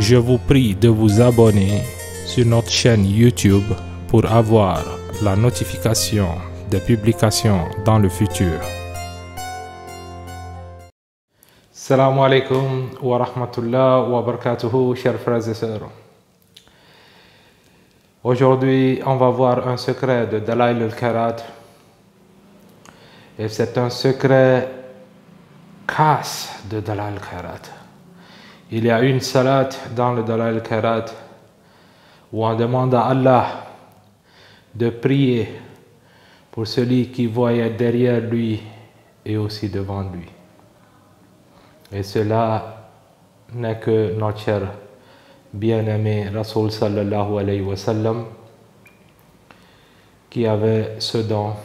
Je vous prie de vous abonner sur notre chaîne YouTube pour avoir la notification des publications dans le futur. Salam alaikum wa rahmatullah wa barakatuhu, chers frères et sœurs. Aujourd'hui, on va voir un secret de Dalaïl al-Kharat. Et c'est un secret casse de Dalaïl al-Kharat. Il y a une salate dans le Dalaïl al-Kharat où on demande à Allah de prier pour celui qui voyait derrière lui et aussi devant lui. Et cela n'est que notre cher bien-aimé Rasoul sallallahu alayhi wa sallam qui avait ce don.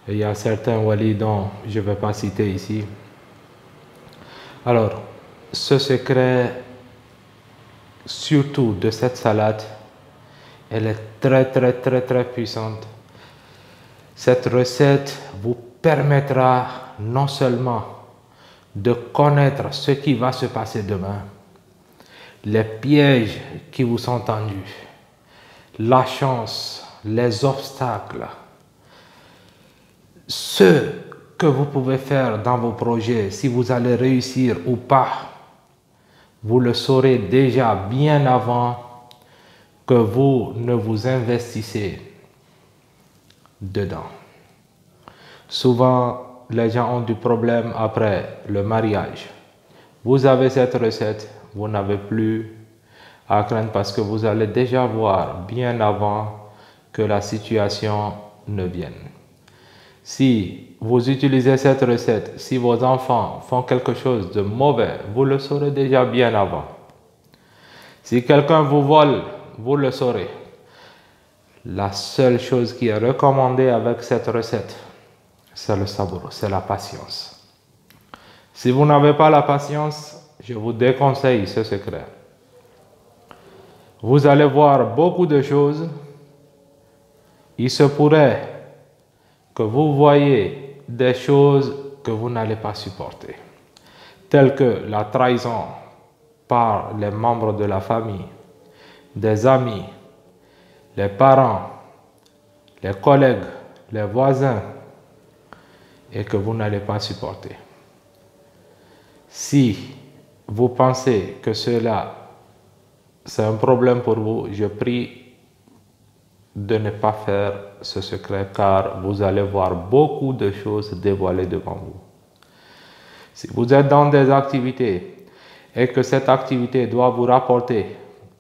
Et il y a certains walis dont je ne vais pas citer ici. Alors, ce secret, surtout de cette salade, elle est très puissante. Cette recette vous permettra non seulement de connaître ce qui va se passer demain, les pièges qui vous sont tendus, la chance, les obstacles, ce que vous pouvez faire dans vos projets, si vous allez réussir ou pas, vous le saurez déjà bien avant que vous ne vous investissez dedans. Souvent, les gens ont du problème après le mariage. Vous avez cette recette, vous n'avez plus à craindre parce que vous allez déjà voir bien avant que la situation ne vienne. Si vous utilisez cette recette, si vos enfants font quelque chose de mauvais, vous le saurez déjà bien avant. Si quelqu'un vous vole, vous le saurez. La seule chose qui est recommandée avec cette recette, c'est le sabr, c'est la patience. Si vous n'avez pas la patience, je vous déconseille ce secret. Vous allez voir beaucoup de choses. Il se pourrait que vous voyez des choses que vous n'allez pas supporter, telles que la trahison par les membres de la famille, des amis, les parents, les collègues, les voisins, et que vous n'allez pas supporter. Si vous pensez que cela, c'est un problème pour vous, je prie de ne pas faire ce secret car vous allez voir beaucoup de choses dévoilées devant vous. Si vous êtes dans des activités et que cette activité doit vous rapporter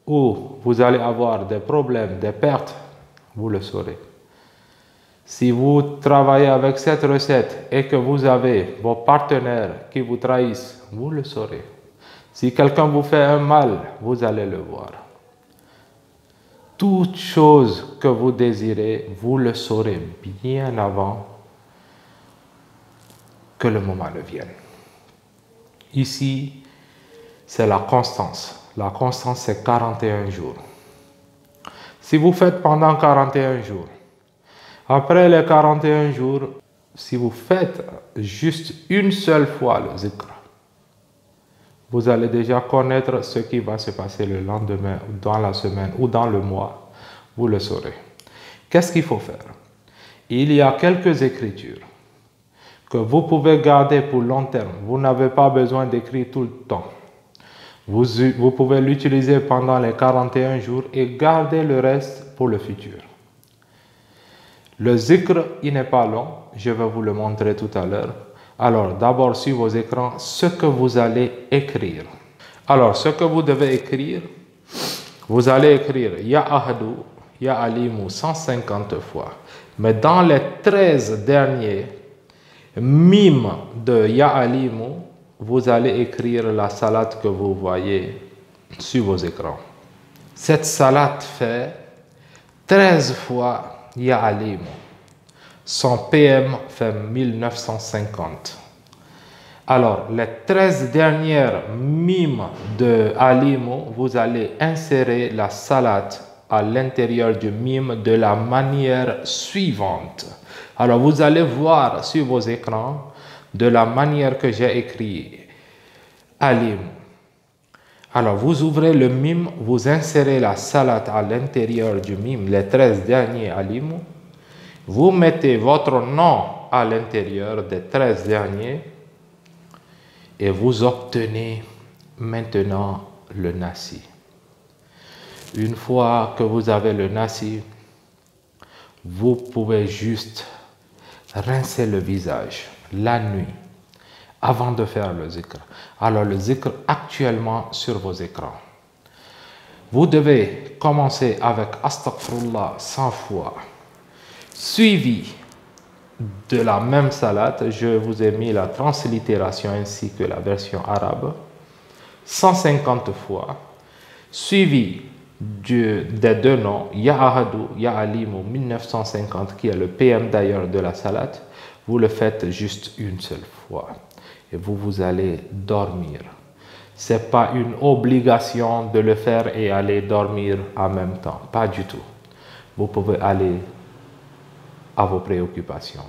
ou vous allez avoir des problèmes, des pertes, vous le saurez. Si vous travaillez avec cette recette et que vous avez vos partenaires qui vous trahissent, vous le saurez. Si quelqu'un vous fait un mal, vous allez le voir. Toute chose que vous désirez, vous le saurez bien avant que le moment ne vienne. Ici, c'est la constance. La constance, c'est 41 jours. Si vous faites pendant 41 jours, après les 41 jours, si vous faites juste une seule fois le zikr, vous allez déjà connaître ce qui va se passer le lendemain, dans la semaine ou dans le mois. Vous le saurez. Qu'est-ce qu'il faut faire? Il y a quelques écritures que vous pouvez garder pour long terme. Vous n'avez pas besoin d'écrire tout le temps. Vous pouvez l'utiliser pendant les 41 jours et garder le reste pour le futur. Le zikr, il n'est pas long. Je vais vous le montrer tout à l'heure. Alors, d'abord, sur vos écrans, ce que vous allez écrire. Alors, ce que vous devez écrire, vous allez écrire Ya Ahadou, Ya Alimou 150 fois. Mais dans les 13 derniers mimes de Ya Alimou, vous allez écrire la salade que vous voyez sur vos écrans. Cette salade fait 13 fois Ya Alimou. Son PM fait 1950. Alors, les 13 dernières mimes de Alimou, vous allez insérer la salade à l'intérieur du mime de la manière suivante. Alors, vous allez voir sur vos écrans de la manière que j'ai écrit Alimou. Alors, vous ouvrez le mime, vous insérez la salade à l'intérieur du mime, les 13 derniers aliments. Vous mettez votre nom à l'intérieur des 13 derniers et vous obtenez maintenant le nasi. Une fois que vous avez le nasi, vous pouvez juste rincer le visage la nuit avant de faire le zikr. Alors le zikr actuellement sur vos écrans. Vous devez commencer avec Astaghfirullah 100 fois, suivi de la même salade. Je vous ai mis la translittération ainsi que la version arabe, 150 fois, suivi des deux noms, Ya Ahadou, Ya Alimou 1950, qui est le PM d'ailleurs de la salade. Vous le faites juste une seule fois et vous allez dormir. Ce n'est pas une obligation de le faire et aller dormir en même temps, pas du tout. Vous pouvez aller à vos préoccupations.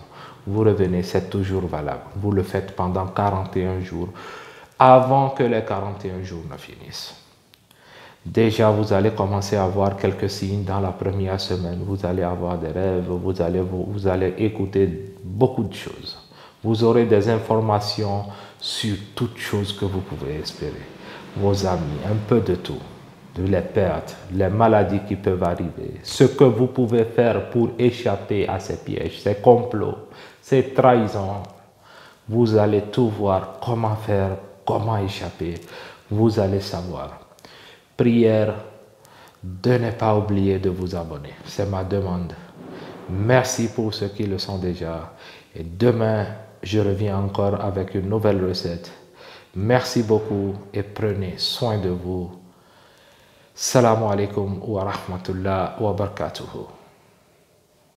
Vous revenez, c'est toujours valable. Vous le faites pendant 41 jours, avant que les 41 jours ne finissent. Déjà, vous allez commencer à voir quelques signes dans la première semaine. Vous allez avoir des rêves, vous allez écouter beaucoup de choses. Vous aurez des informations sur toutes choses que vous pouvez espérer. Vos amis, un peu de tout. De les pertes, les maladies qui peuvent arriver. Ce que vous pouvez faire pour échapper à ces pièges, ces complots, ces trahisons. Vous allez tout voir, comment faire, comment échapper. Vous allez savoir. Prière de ne pas oublier de vous abonner. C'est ma demande. Merci pour ceux qui le sont déjà. Et demain, je reviens encore avec une nouvelle recette. Merci beaucoup et prenez soin de vous. Salam alaikum wa rahmatullah wa barakatuhu.